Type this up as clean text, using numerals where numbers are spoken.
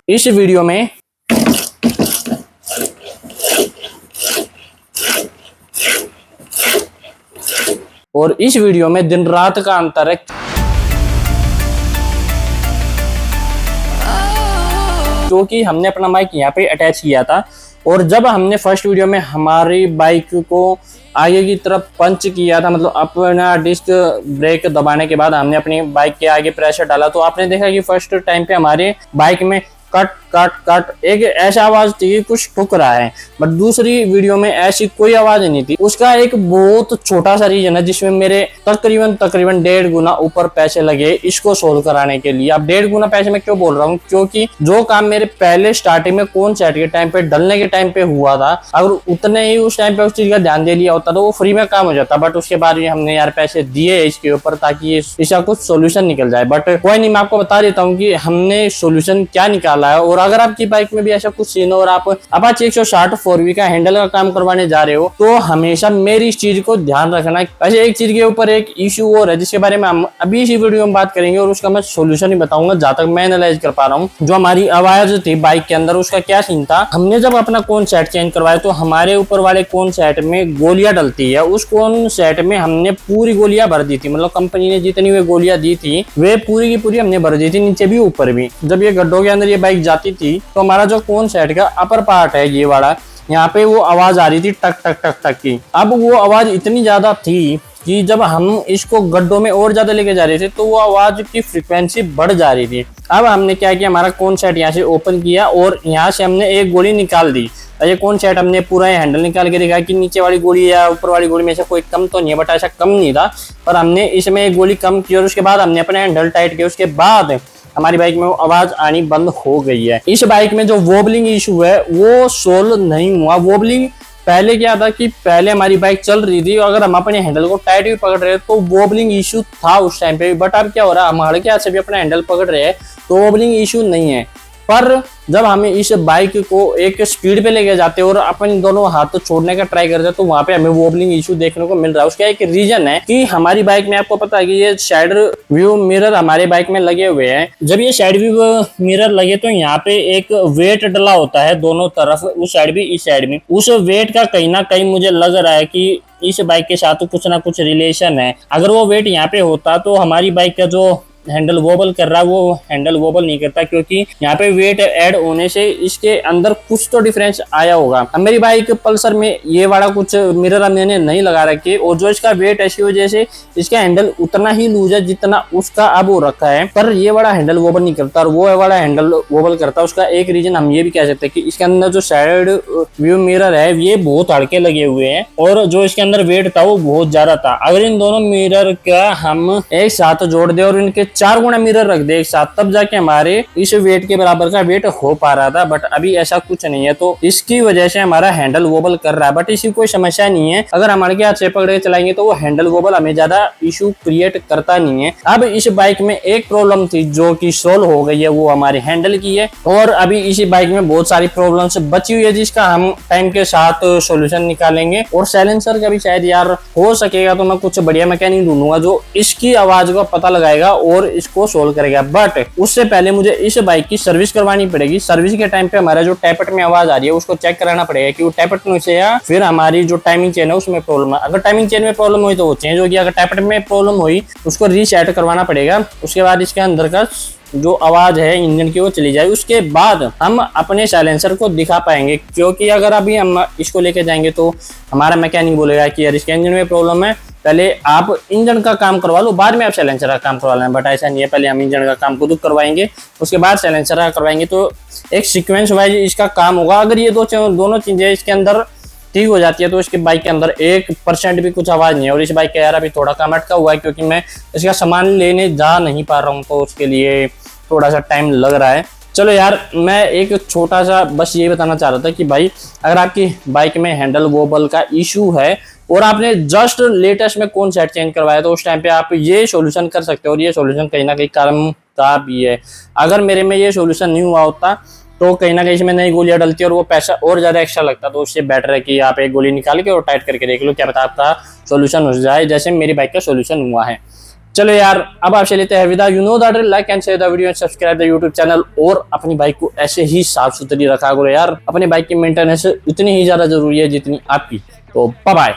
इस वीडियो में दिन रात का अंतर है। क्योंकि हमने अपना माइक यहाँ पे अटैच किया था और जब हमने फर्स्ट वीडियो में हमारी बाइक को आगे की तरफ पंच किया था, मतलब अपना डिस्क ब्रेक दबाने के बाद हमने अपनी बाइक के आगे प्रेशर डाला, तो आपने देखा कि फर्स्ट टाइम पे हमारे बाइक में कट कट कट एक ऐसा आवाज थी कि कुछ ठुक रहा है। बट दूसरी वीडियो में ऐसी कोई आवाज नहीं थी। उसका एक बहुत छोटा सा रीजन है जिसमें मेरे तकरीबन 1.5 गुना ऊपर पैसे लगे इसको सोल्व कराने के लिए। अब 1.5 गुना पैसे मैं क्यों बोल रहा हूँ, क्योंकि जो काम मेरे पहले स्टार्टिंग में कौन सेट के टाइम पे डलने के टाइम पे हुआ था, अगर उतने ही उस टाइम पे उस चीज का ध्यान दे लिया होता तो वो फ्री में काम हो जाता। बट उसके बाद भी हमने यार पैसे दिए इसके ऊपर ताकि इसका कुछ सोल्यूशन निकल जाए। बट कोई नहीं, मैं आपको बता देता हूँ कि हमने सोल्यूशन क्या निकाला है। और अगर आपकी बाइक में भी ऐसा कुछ सीन हो और आप अपाचे 160 4V का हैंडल का काम करवाने जा रहे हो तो हमेशा मेरी इस चीज को ध्यान रखना। वैसे एक चीज के ऊपर एक इश्यू और है जिसके बारे में हम अभी इसी वीडियो में बात करेंगे और उसका मैं सोल्यूशन ही बताऊंगा जहां तक मैं एनालाइज कर पा रहा हूँ। जो हमारी आवाज थी बाइक के अंदर उसका क्या सीन था, हमने जब अपना कोन सेट चेंज करवाया तो हमारे ऊपर वाले कोन सेट में गोलियां डलती है। उस कोन सेट में हमने पूरी गोलियां भर दी थी, मतलब कंपनी ने जितनी वे गोलियां दी थी वे पूरी की पूरी हमने भर दी थी, नीचे भी ऊपर भी। जब ये गड्ढों के अंदर ये बाइक जाती थी तो हमारा जो कोन सेट का अपर पार्ट है ये वाला, यहाँ पे वो आवाज आ रही थी टक टक टक टक की। अब वो आवाज इतनी ज्यादा थी कि जब हम इसको गड्ढों में और ज्यादा लेके जा रहे थे तो वो आवाज की फ्रीक्वेंसी बढ़ जा रही थी। अब हमने क्या किया, हमारा कोन सेट यहाँ से ओपन किया और यहाँ से हमने एक गोली निकाल दी। ये कोन सेट हमने पूरा हैंडल निकाल के देखा कि नीचे वाली गोली या ऊपर वाली गोली में से कोई कम तो नहीं है, बट ऐसा कम नहीं था। पर हमने इसमें एक गोली कम की और उसके बाद हमने अपने हैंडल टाइट किया। उसके बाद हमारी बाइक में वो आवाज आनी बंद हो गई है। इस बाइक में जो वोबलिंग इशू है वो सोल्व नहीं हुआ। वोबलिंग पहले क्या था कि पहले हमारी बाइक चल रही थी और अगर हम अपने हैंडल को टाइट भी पकड़ रहे तो वोबलिंग इशू था उस टाइम पे। बट अब क्या हो रहा है, हमारे क्या से भी अपना हैंडल पकड़ रहे हैं तो वोबलिंग इशू नहीं है। पर जब हमें इस बाइक को एक स्पीड पे लेके जाते हैं और अपन दोनों हाथ तो छोड़ने का ट्राई करते हैं तो वहां पे हमें वोबलिंग इशू देखने को मिल रहा है। उसका एक रीजन है कि हमारी बाइक में आपको पता है कि ये साइड व्यू मिरर हमारे बाइक में लगे हुए हैं। जब ये साइड व्यू मिरर लगे तो यहाँ पे एक वेट डला होता है दोनों तरफ, उस साइड भी इस साइड में। उस वेट का कहीं ना कहीं मुझे लग रहा है कि इस बाइक के साथ कुछ ना कुछ रिलेशन है। अगर वो वेट यहाँ पे होता तो हमारी बाइक का जो हैंडल वोबल कर रहा है वो हैंडल वोबल नहीं करता, क्योंकि यहाँ पे वेट ऐड होने से इसके अंदर कुछ तो डिफरेंस आया होगा। अब मेरी बाइक पल्सर में ये वाला कुछ मिरर मैंने नहीं लगा रखे और जो इसका वेट है इसी वजह से इसका हैंडल उतना ही लूज है जितना उसका अब हो रखा है, पर ये वाला हैंडल वोबल नहीं करता और वो वाला हैंडल वोबल करता है। उसका एक रीजन हम ये भी कह सकते हैं कि इसके अंदर जो साइड व्यू मिरर है ये बहुत हल्के लगे हुए हैं और जो इसके अंदर वेट था वो बहुत ज्यादा था। अगर इन दोनों मिरर का हम एक साथ जोड़ दे और इनके 4 गुना मिरर रख दे एक साथ तब जाके हमारे इस वेट के बराबर का वेट हो पा रहा था। बट अभी ऐसा कुछ नहीं है तो इसकी वजह से हमारा हैंडल वोबल कर रहा है। बट इसी कोई समस्या नहीं है, अगर हमारे के हाथ से पकड़ के चलाएंगे तो वो हैंडल वोबल हमें ज्यादा इशू क्रिएट करता नहीं है। अब इस बाइक में एक प्रॉब्लम थी जो कि सोल्व हो गई है, वो हमारी हैंडल की है। और अभी इसी बाइक में बहुत सारी प्रॉब्लम्स बची हुई है जिसका हम टाइम के साथ सोल्यूशन निकालेंगे। और साइलेंसर का भी शायद यार हो सकेगा तो मैं कुछ बढ़िया मैकेनिक ढूंढूंगा जो इसकी आवाज का पता लगाएगा और इसको सोल्व करेगा। बट उससे पहले मुझे इस बाइक की सर्विस करवानी पड़ेगी। सर्विस के टाइम पे हमारा जो टैपट में आवाज आ रही है उसको चेक कराना पड़ेगा कि वो टैपट में से या फिर हमारी जो टाइमिंग चेन है उसमें प्रॉब्लम है। अगर टाइमिंग चेन में प्रॉब्लम हुई तो वो चेंज होगी, अगर टैपट में प्रॉब्लम हुई उसको रीसेट करवाना पड़ेगा। उसके बाद इसके अंदर का जो आवाज है इंजन की वो चली जाए, उसके बाद हम अपने साइलेंसर को दिखा पाएंगे। क्योंकि अगर अभी हम इसको लेके जाएंगे तो हमारा मैकेनिक बोलेगा कि यार इसके इंजन में प्रॉब्लम है, पहले आप इंजन का काम करवा लो बाद में आप साइलेंसर का काम करवा लें। बट ऐसा नहीं है, पहले हम इंजन का काम खुद करवाएंगे उसके बाद साइलेंसर का करवाएंगे तो एक सीक्वेंस वाइज इसका काम होगा। अगर ये दोनों चीजें इसके अंदर ठीक हो जाती है तो इसकी बाइक के अंदर 1% भी कुछ आवाज नहीं है। और इस बाइक का यार अभी थोड़ा काम अटका हुआ है क्योंकि मैं इसका सामान लेने जा नहीं पा रहा हूँ तो उसके लिए थोड़ा सा टाइम लग रहा है। चलो यार, मैं एक छोटा सा बस ये बताना चाह रहा था कि भाई अगर आपकी बाइक में हैंडल वोबल का इशू है और आपने जस्ट लेटेस्ट में कौन सेट चेंज करवाया तो उस टाइम पे आप ये सॉल्यूशन कर सकते हो और ये सॉल्यूशन कहीं ना कहीं काम का भी है। अगर मेरे में ये सॉल्यूशन नहीं हुआ होता तो कहीं ना कहीं इसमें नई गोलियां डलती और वो पैसा और ज्यादा एक्स्ट्रा लगता, तो उससे बेटर है कि आप एक गोली निकाल के और टाइट करके देख लो, क्या पता आपका सॉल्यूशन हो जाए जैसे मेरी बाइक का सॉल्यूशन हुआ है। चलो यार, अब आपसे लेते हैं विदा। You know that, like and share the video and subscribe the YouTube channel. और अपनी बाइक को ऐसे ही साफ सुथरी रखा करो यार। अपनी बाइक की मेंटेनेंस इतनी ही ज्यादा जरूरी है जितनी आपकी। तो बाय बाय।